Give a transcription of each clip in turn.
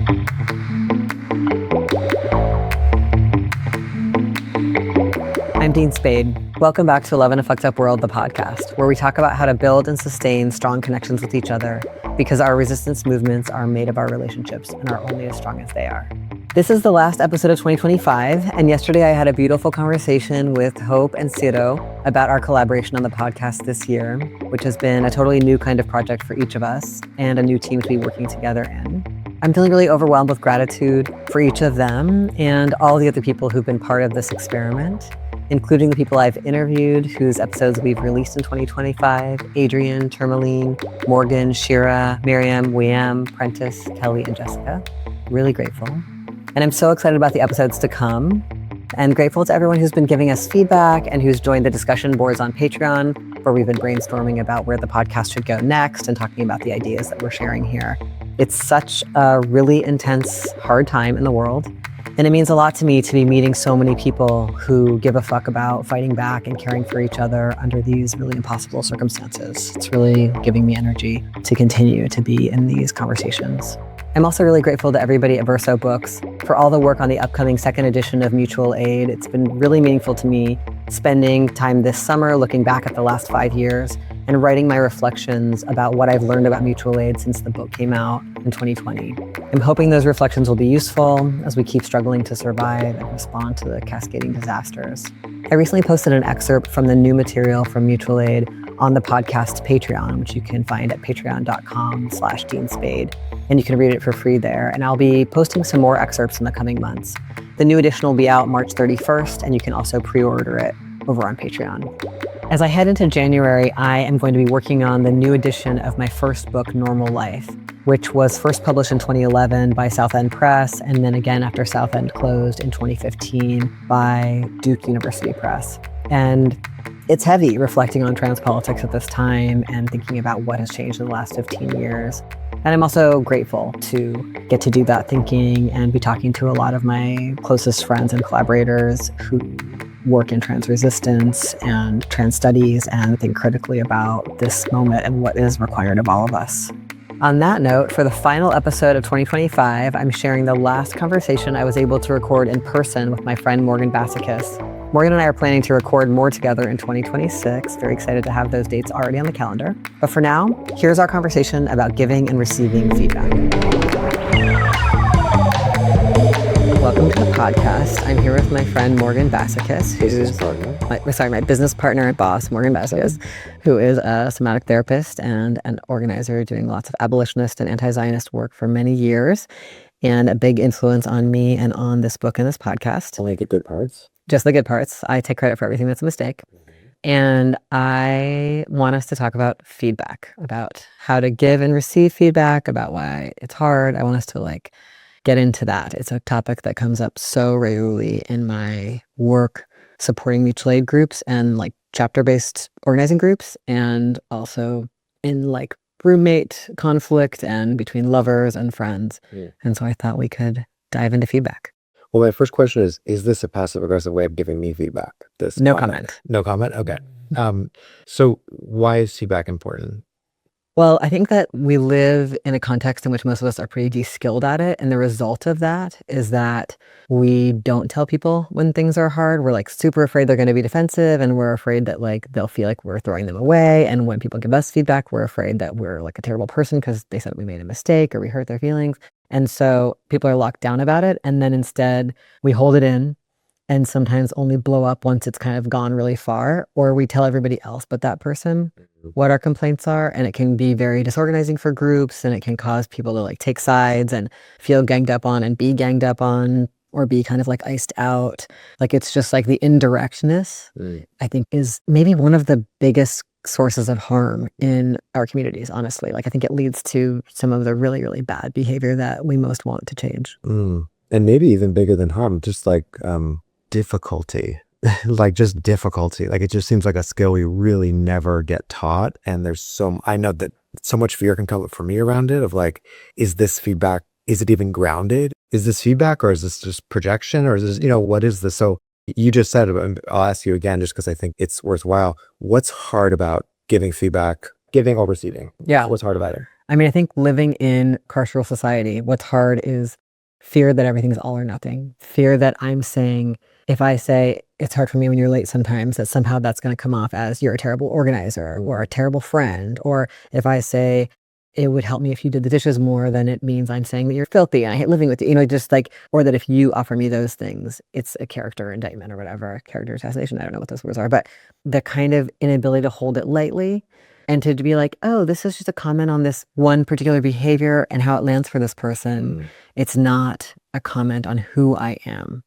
I'm Dean Spade. Welcome back to Love in a Fucked Up World, the podcast, where we talk about how to build and sustain strong connections with each other because our resistance movements are made of our relationships and are only as strong as they are. This is the last episode of 2025, and yesterday I had a beautiful conversation with Hope and Ciro about our collaboration on the podcast this year, which has been a totally new kind of project for each of us and a new team to be working together in. I'm feeling really overwhelmed with gratitude for each of them and all the other people who've been part of this experiment, including the people I've interviewed whose episodes we've released in 2025, Adrian, Tourmaline, Morgan, Shira, Miriam, Wiam, Prentice, Kelly, and Jessica. Really grateful. And I'm so excited about the episodes to come. And grateful to everyone who's been giving us feedback and who's joined the discussion boards on Patreon, where we've been brainstorming about where the podcast should go next and talking about the ideas that we're sharing here. It's such a really intense, hard time in the world. And it means a lot to me to be meeting so many people who give a fuck about fighting back and caring for each other under these really impossible circumstances. It's really giving me energy to continue to be in these conversations. I'm also really grateful to everybody at Verso Books for all the work on the upcoming second edition of Mutual Aid. It's been really meaningful to me spending time this summer looking back at the last 5 years and writing my reflections about what I've learned about mutual aid since the book came out in 2020. I'm hoping those reflections will be useful as we keep struggling to survive and respond to the cascading disasters. I recently posted an excerpt from the new material from Mutual Aid on the podcast Patreon, which you can find at patreon.com/DeanSpade. And you can read it for free there. And I'll be posting some more excerpts in the coming months. The new edition will be out March 31st, and you can also pre-order it over on Patreon. As I head into January, I am going to be working on the new edition of my first book, Normal Life, which was first published in 2011 by Southend Press, and then again after Southend closed in 2015 by Duke University Press. And it's heavy reflecting on trans politics at this time and thinking about what has changed in the last 15 years. And I'm also grateful to get to do that thinking and be talking to a lot of my closest friends and collaborators who work in trans resistance and trans studies and think critically about this moment and what is required of all of us. On that note, for the final episode of 2025, I'm sharing the last conversation I was able to record in person with my friend Morgan Bassichis. Morgan and I are planning to record more together in 2026. Very excited to have those dates already on the calendar. But for now, here's our conversation about giving and receiving feedback. Welcome to the podcast. I'm here with my friend Morgan Bassichis, who's my business partner and boss, Morgan Bassichis, who is a somatic therapist and an organizer doing lots of abolitionist and anti-Zionist work for many years, and a big influence on me and on this book and this podcast. Only the good parts. Just the good parts. I take credit for everything that's a mistake. And I want us to talk about feedback, about how to give and receive feedback, about why it's hard. I want us to get into that. It's a topic that comes up so regularly in my work supporting mutual aid groups and chapter-based organizing groups, and also in roommate conflict and between lovers and friends. Yeah. And so I thought we could dive into feedback. Well, my first question is this a passive-aggressive way of giving me feedback? No comment. No comment? Okay. So why is feedback important? Well, I think that we live in a context in which most of us are pretty de-skilled at it. And the result of that is that we don't tell people when things are hard. We're super afraid they're going to be defensive, and we're afraid that they'll feel like we're throwing them away. And when people give us feedback, we're afraid that we're a terrible person because they said we made a mistake or we hurt their feelings. And so people are locked down about it. And then instead we hold it in and sometimes only blow up once it's kind of gone really far, or we tell everybody else but that person what our complaints are. And it can be very disorganizing for groups, and it can cause people to take sides and feel ganged up on and be ganged up on, or be kind of iced out. It's just the indirectness, I think, is maybe one of the biggest sources of harm in our communities, honestly. I think it leads to some of the really, really bad behavior that we most want to change. And maybe even bigger than harm, just difficulty. Just difficulty. It just seems like a skill we really never get taught. And I know that so much fear can come up for me around it of is this feedback? Is it even grounded? Is this feedback, or is this just projection, or is this, what is this? So you just said it, I'll ask you again, just because I think it's worthwhile. What's hard about giving feedback, giving or receiving? Yeah. What's hard about it? I mean, I think living in carceral society, what's hard is fear that everything's all or nothing. Fear that I'm saying, if I say it's hard for me when you're late sometimes, that somehow that's going to come off as you're a terrible organizer or a terrible friend. Or if I say it would help me if you did the dishes more, then it means I'm saying that you're filthy and I hate living with you. You know, just like, or that if you offer me those things, it's a character indictment or whatever, character assassination. I don't know what those words are, but the kind of inability to hold it lightly and to be like, oh, this is just a comment on this one particular behavior and how it lands for this person. It's not a comment on who I am.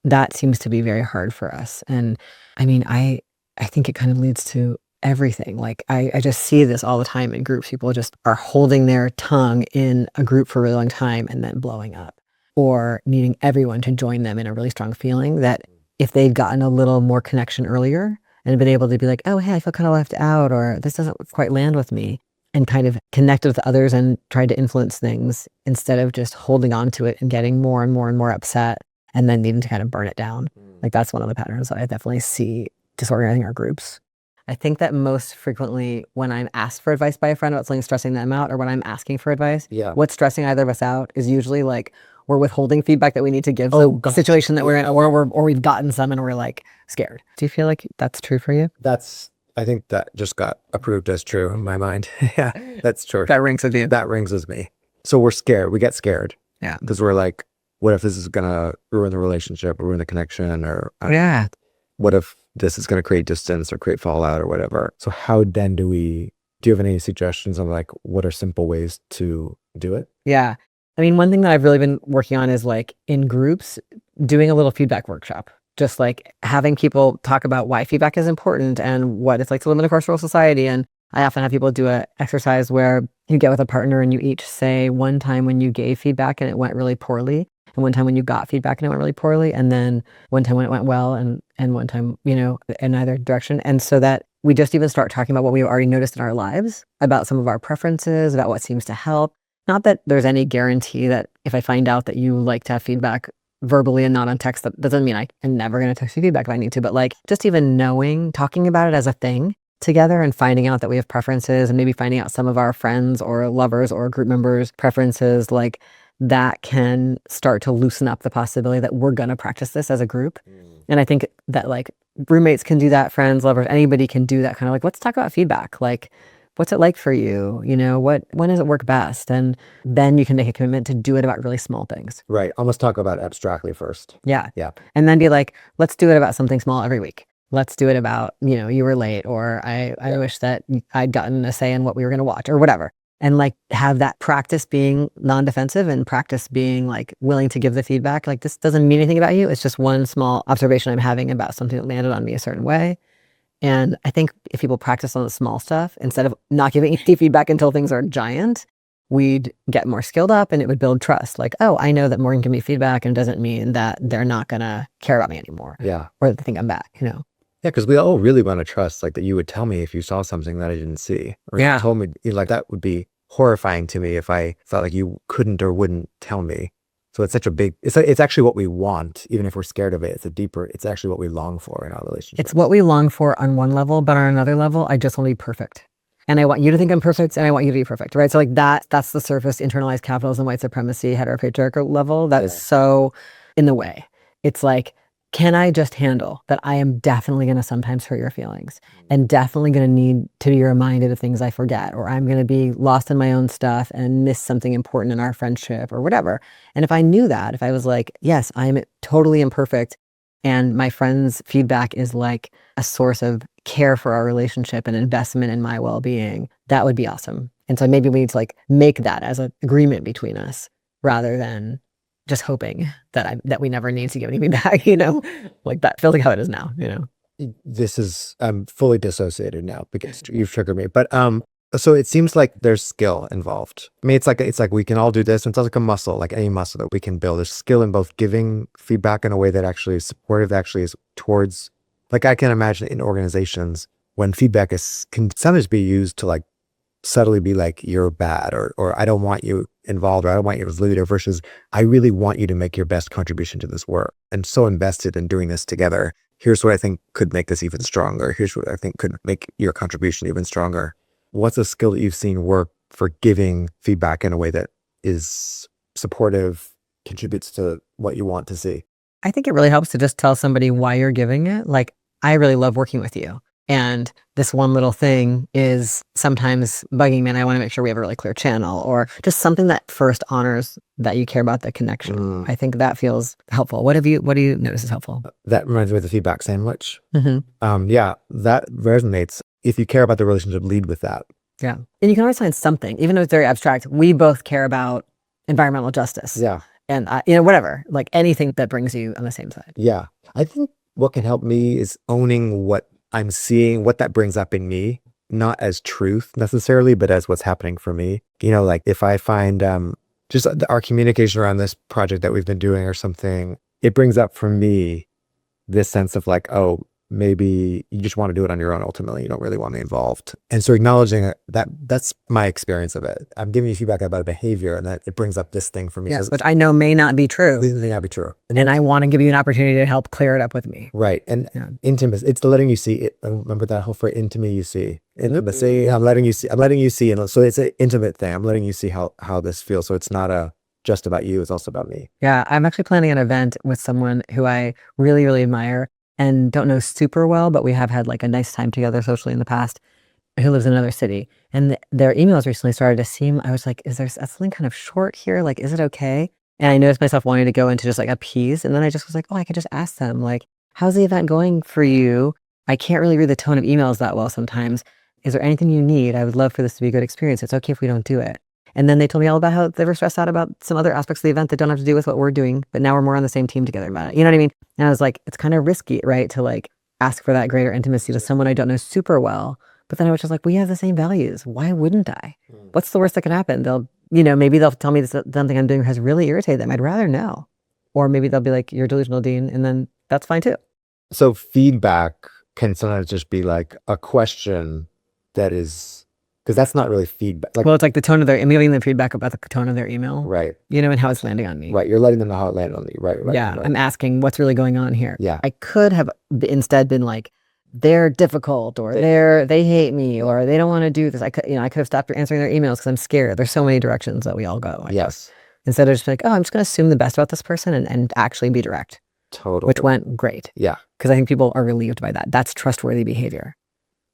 That seems to be very hard for us. And I mean, I think it kind of leads to everything. Like I just see this all the time in groups. People just are holding their tongue in a group for a really long time and then blowing up, or needing everyone to join them in a really strong feeling that if they'd gotten a little more connection earlier and been able to be like, oh, hey, I feel kind of left out, or this doesn't quite land with me, and kind of connected with others and tried to influence things instead of just holding on to it and getting more and more and more upset and then needing to kind of burn it down. Like that's one of the patterns I definitely see disorganizing our groups. I think that most frequently when I'm asked for advice by a friend about something stressing them out, or when I'm asking for advice, what's stressing either of us out is usually like we're withholding feedback that we need to give the situation that we're in, or we've gotten some and we're like scared. Do you feel like that's true for you? I think that just got approved as true in my mind. Yeah, that's true. That rings with you. That rings with me. So we're scared. We get scared. Yeah. Because we're like, what if this is going to ruin the relationship or ruin the connection? Or what if this is going to create distance or create fallout or whatever? So how then do you have any suggestions on like, what are simple ways to do it? Yeah. I mean, one thing that I've really been working on is like in groups, doing a little feedback workshop. Just like having people talk about why feedback is important and what it's like to live in a carceral society. And I often have people do an exercise where you get with a partner and you each say one time when you gave feedback and it went really poorly, and one time when you got feedback and it went really poorly, and then one time when it went well, and one time, you know, in either direction. And so that we just even start talking about what we already noticed in our lives, about some of our preferences, about what seems to help. Not that there's any guarantee that if I find out that you like to have feedback verbally and not on text, that doesn't mean I am never going to text you feedback if I need to, but like just even knowing, talking about it as a thing together and finding out that we have preferences, and maybe finding out some of our friends or lovers or group members' preferences, like that can start to loosen up the possibility that we're going to practice this as a group. And I think that like roommates can do that, friends, lovers, anybody can do that kind of like, let's talk about feedback. Like, what's it like for you? You know, when does it work best? And then you can make a commitment to do it about really small things. Right. Almost talk about abstractly first. Yeah. Yeah. And then be like, let's do it about something small every week. Let's do it about, you know, you were late, or I wish that I'd gotten a say in what we were going to watch, or whatever. And like have that practice being non-defensive and practice being like willing to give the feedback. Like, this doesn't mean anything about you. It's just one small observation I'm having about something that landed on me a certain way. And I think if people practice on the small stuff, instead of not giving any feedback until things are giant, we'd get more skilled up and it would build trust. Like, oh, I know that Morgan can give me feedback, and it doesn't mean that they're not going to care about me anymore. Yeah. Or that they think I'm back, you know? Yeah, because we all really want to trust, like, that you would tell me if you saw something that I didn't see. Or you told me, like, that would be horrifying to me if I felt like you couldn't or wouldn't tell me. So it's such a big, it's actually what we want, even if we're scared of it. It's actually what we long for in our relationship. It's what we long for on one level, but on another level, I just want to be perfect. And I want you to think I'm perfect, and I want you to be perfect, right? So like that's the surface internalized capitalism, white supremacy, heteropatriarchal level that is so in the way. It's like, can I just handle that I am definitely going to sometimes hurt your feelings, and definitely going to need to be reminded of things I forget, or I'm going to be lost in my own stuff and miss something important in our friendship or whatever. And if I knew that, if I was like, yes, I'm totally imperfect, and my friend's feedback is like a source of care for our relationship and investment in my well-being, that would be awesome. And so maybe we need to like make that as an agreement between us, rather than just hoping that we never need to give anything back, you know, like that feels like how it is now, you know. I'm fully dissociated now because you've triggered me. But so it seems like there's skill involved. I mean, it's like we can all do this. And it's like a muscle, like any muscle that we can build. There's skill in both giving feedback in a way that actually is supportive, that actually is towards, like, I can imagine in organizations when feedback can sometimes be used to like subtly be like, you're bad, or I don't want you involved, or I don't want you as leader, versus I really want you to make your best contribution to this work. And so invested in doing this together. Here's what I think could make this even stronger. Here's what I think could make your contribution even stronger. What's a skill that you've seen work for giving feedback in a way that is supportive, contributes to what you want to see? I think it really helps to just tell somebody why you're giving it. Like, I really love working with you. And this one little thing is sometimes bugging me, and I want to make sure we have a really clear channel, or just something that first honors that you care about the connection. I think that feels helpful. What do you notice is helpful? That reminds me of the feedback sandwich. Mm-hmm. Yeah, that resonates. If you care about the relationship, lead with that. Yeah. And you can always find something, even though it's very abstract. We both care about environmental justice. Yeah. And, whatever, like anything that brings you on the same side. Yeah. I think what can help me is owning what I'm seeing, what that brings up in me, not as truth necessarily, but as what's happening for me. Like if I find just our communication around this project that we've been doing or something, it brings up for me this sense of like, oh, maybe you just want to do it on your own. Ultimately, you don't really want to be involved. And so acknowledging that's my experience of it. I'm giving you feedback about a behavior, and that it brings up this thing for me. Yes, which I know may not be true. It may not be true. And I want to give you an opportunity to help clear it up with me. Right. And intimacy, it's letting you see it. Remember that whole phrase, intimacy. I'm letting you see. And so it's an intimate thing. I'm letting you see how this feels. So it's not just about you. It's also about me. Yeah. I'm actually planning an event with someone who I really, really admire and don't know super well, but we have had like a nice time together socially in the past, who lives in another city. And their emails recently started to seem, I was like, is there something kind of short here? Like, is it okay? And I noticed myself wanting to go into just like appease. And then I just was like, oh, I could just ask them, like, how's the event going for you? I can't really read the tone of emails that well sometimes. Is there anything you need? I would love for this to be a good experience. It's okay if we don't do it. And then they told me all about how they were stressed out about some other aspects of the event that don't have to do with what we're doing, but now we're more on the same team together about it. You know what I mean? And I was like, it's kind of risky, right? To like ask for that greater intimacy to someone I don't know super well. But then I was just like, we have the same values. Why wouldn't I? What's the worst that can happen? Maybe they'll tell me that something I'm doing has really irritated them. I'd rather know. Or maybe they'll be like, you're delusional, Dean. And then that's fine too. So feedback can sometimes just be like a question that is, because that's not really feedback. Well, it's like the tone of I'm giving them feedback about the tone of their email. Right. And how it's landing on me. Right. You're letting them know how it landed on you. Right. Yeah. Right. I'm asking what's really going on here. Yeah. I could have instead been like, they're difficult, or they hate me, or they don't want to do this. I could have stopped answering their emails because I'm scared. There's so many directions that we all go. Yes. Instead of just like, oh, I'm just going to assume the best about this person and actually be direct. Totally. Which went great. Yeah. Because I think people are relieved by that. That's trustworthy behavior.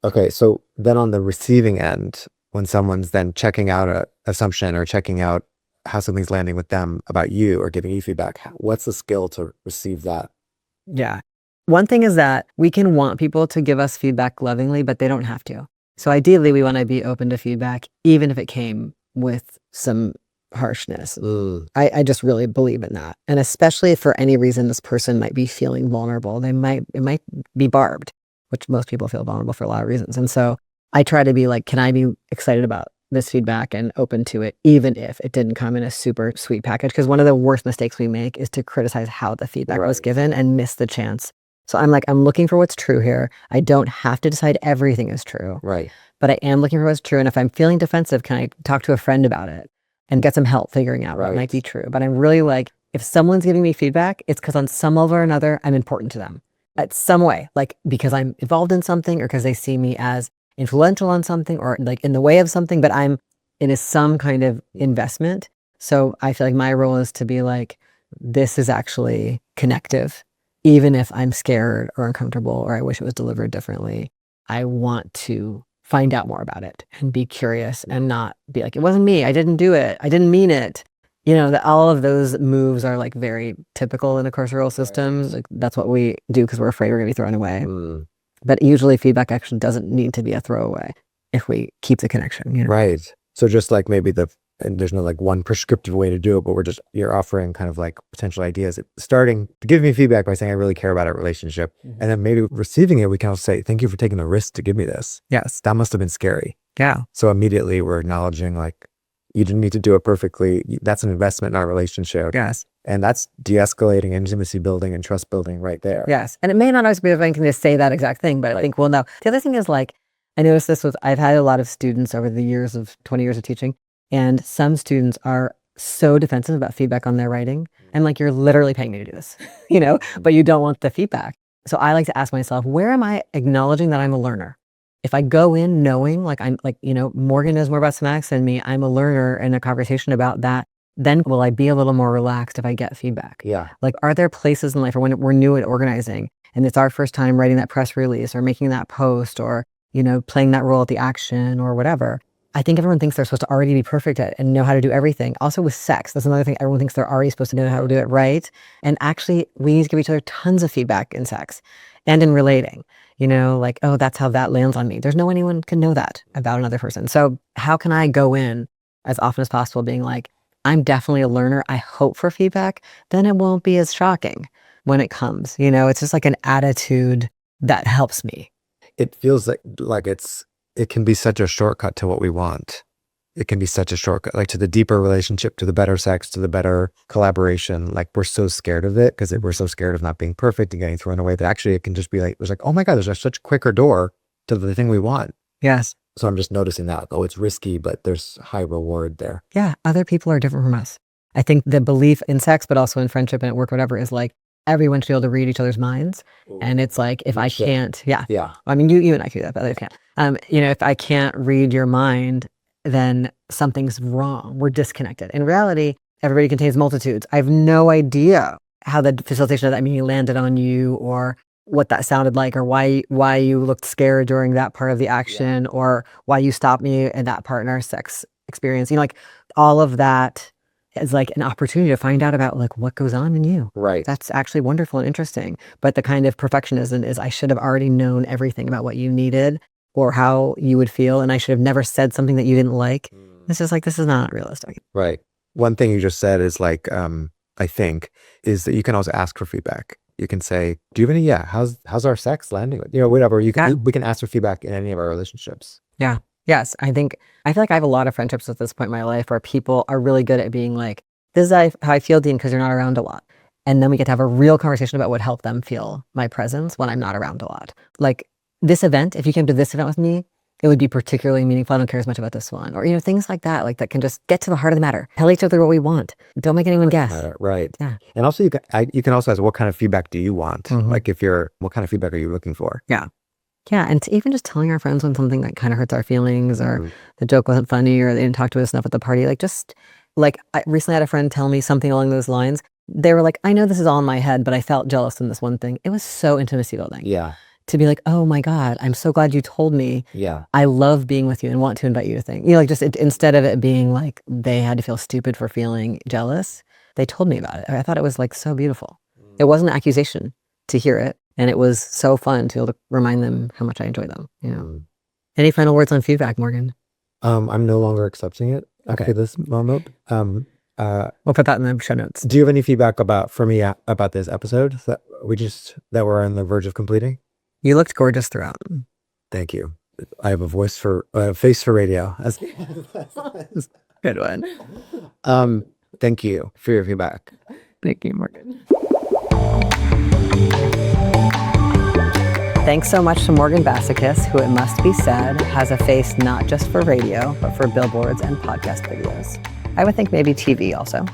Okay. So then on the receiving end, when someone's then checking out an assumption or checking out how something's landing with them about you or giving you feedback, what's the skill to receive that? Yeah. One thing is that we can want people to give us feedback lovingly, but they don't have to. So ideally, we want to be open to feedback, even if it came with some harshness. I just really believe in that. And especially if for any reason this person might be feeling vulnerable, it might be barbed, which most people feel vulnerable for a lot of reasons. And so I try to be like, can I be excited about this feedback and open to it, even if it didn't come in a super sweet package? Because one of the worst mistakes we make is to criticize how the feedback was given and miss the chance. So I'm like, I'm looking for what's true here. I don't have to decide everything is true. Right. But I am looking for what's true. And if I'm feeling defensive, can I talk to a friend about it and get some help figuring out what might be true? But I'm really like, if someone's giving me feedback, it's because on some level or another, I'm important to them. At some way, like because I'm involved in something, or because they see me as influential on something, or like in the way of something, but I'm in some kind of investment. So I feel like my role is to be like, this is actually connective. Even if I'm scared or uncomfortable, or I wish it was delivered differently, I want to find out more about it and be curious and not be like, it wasn't me. I didn't do it. I didn't mean it. That all of those moves are like very typical in a carceral system. Like that's what we do because we're afraid we're going to be thrown away. But usually feedback action doesn't need to be a throwaway if we keep the connection. Right. So just like maybe and there's no like one prescriptive way to do it, but you're offering kind of like potential ideas, starting to give me feedback by saying, I really care about our relationship. And then maybe receiving it, we can also say, thank you for taking the risk to give me this. Yes. That must've been scary. Yeah. So immediately we're acknowledging like, you didn't need to do it perfectly. That's an investment in our relationship. Yes. And that's de-escalating, intimacy building, and trust building right there. Yes. And it may not always be anything to say that exact thing, but I think we'll know. The other thing is like, I noticed this I've had a lot of students over the years of 20 years of teaching, and some students are so defensive about feedback on their writing. And like, you're literally paying me to do this, but you don't want the feedback. So I like to ask myself, where am I acknowledging that I'm a learner? if I go in knowing like I'm like, Morgan knows more about semantics than me, I'm a learner in a conversation about that, then will I be a little more relaxed if I get feedback? Yeah. Like, are there places in life or when we're new at organizing and it's our first time writing that press release or making that post or, playing that role at the action or whatever? I think everyone thinks they're supposed to already be perfect at it and know how to do everything. Also with sex, that's another thing. Everyone thinks they're already supposed to know how to do it right. And actually, we need to give each other tons of feedback in sex and in relating. Like, oh, that's how that lands on me. There's no anyone can know that about another person. So how can I go in as often as possible being like, I'm definitely a learner. I hope for feedback. Then it won't be as shocking when it comes. It's just like an attitude that helps me. It feels like it can be such a shortcut to what we want. It can be such a shortcut, like to the deeper relationship, to the better sex, to the better collaboration. Like we're so scared of it because we're so scared of not being perfect and getting thrown away that actually it can just be like, it's like, oh my God, there's such a quicker door to the thing we want. Yes. So I'm just noticing that, it's risky, but there's high reward there. Yeah. Other people are different from us. I think the belief in sex, but also in friendship and at work, whatever, is like everyone should be able to read each other's minds. Ooh. And it's like, if I can't, Yeah. I mean, you and I can do that, but others can't. If I can't read your mind, then something's wrong. We're disconnected. In reality, everybody contains multitudes. I have no idea how the facilitation of that meeting landed on you or what that sounded like or why you looked scared during that part of the action or why you stopped me in that part in our sex experience. Like all of that is like an opportunity to find out about like what goes on in you. Right. That's actually wonderful and interesting. But the kind of perfectionism is I should have already known everything about what you needed or how you would feel. And I should have never said something that you didn't like. It's just like, this is not realistic. Right. One thing you just said is like, I think, is that you can also ask for feedback. You can say, do you have any, how's our sex landing? Whatever. We can ask for feedback in any of our relationships. Yeah. Yes. I feel like I have a lot of friendships at this point in my life where people are really good at being like, this is how I feel, Dean, because you're not around a lot. And then we get to have a real conversation about what helped them feel my presence when I'm not around a lot. Like this event, if you came to this event with me, it would be particularly meaningful. I don't care as much about this one. Or, things like that, like that can just get to the heart of the matter. Tell each other what we want. Don't make anyone guess. Right. Yeah. And also you can also ask, what kind of feedback do you want? Mm-hmm. Like what kind of feedback are you looking for? Yeah. Yeah. And even just telling our friends when something that kind of hurts our feelings or the joke wasn't funny or they didn't talk to us enough at the party. I recently had a friend tell me something along those lines. They were like, I know this is all in my head, but I felt jealous in this one thing. It was so intimacy building. Yeah. To be like, oh my God, I'm so glad you told me. Yeah. I love being with you and want to invite you to things. Instead of it being like they had to feel stupid for feeling jealous, they told me about it. I thought it was like so beautiful. It wasn't an accusation to hear it. And it was so fun to be able to remind them how much I enjoy them. Any final words on feedback, Morgan? I'm no longer accepting it after this moment. We'll put that in the show notes. Do you have any feedback for me about this episode that we're on the verge of completing? You looked gorgeous throughout. Thank you. I have a face for radio. Good one. Thank you for your feedback. Thank you, Morgan. Thanks so much to Morgan Bassichis, who, it must be said, has a face not just for radio, but for billboards and podcast videos. I would think maybe TV also.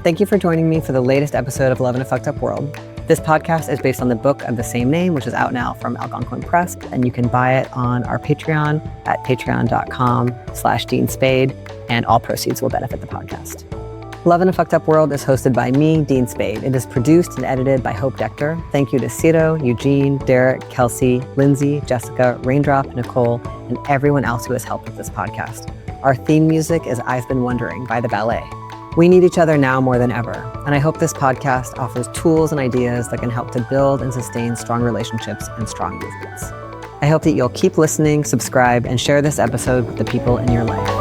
Thank you for joining me for the latest episode of Love in a Fucked Up World. This podcast is based on the book of the same name, which is out now from Algonquin Press, and you can buy it on our Patreon at patreon.com/Dean Spade, and all proceeds will benefit the podcast. Love in a Fucked Up World is hosted by me, Dean Spade. It is produced and edited by Hope Dector. Thank you to Ciro, Eugene, Derek, Kelsey, Lindsay, Jessica, Raindrop, Nicole, and everyone else who has helped with this podcast. Our theme music is I've Been Wondering by The Ballet. We need each other now more than ever, and I hope this podcast offers tools and ideas that can help to build and sustain strong relationships and strong movements. I hope that you'll keep listening, subscribe, and share this episode with the people in your life.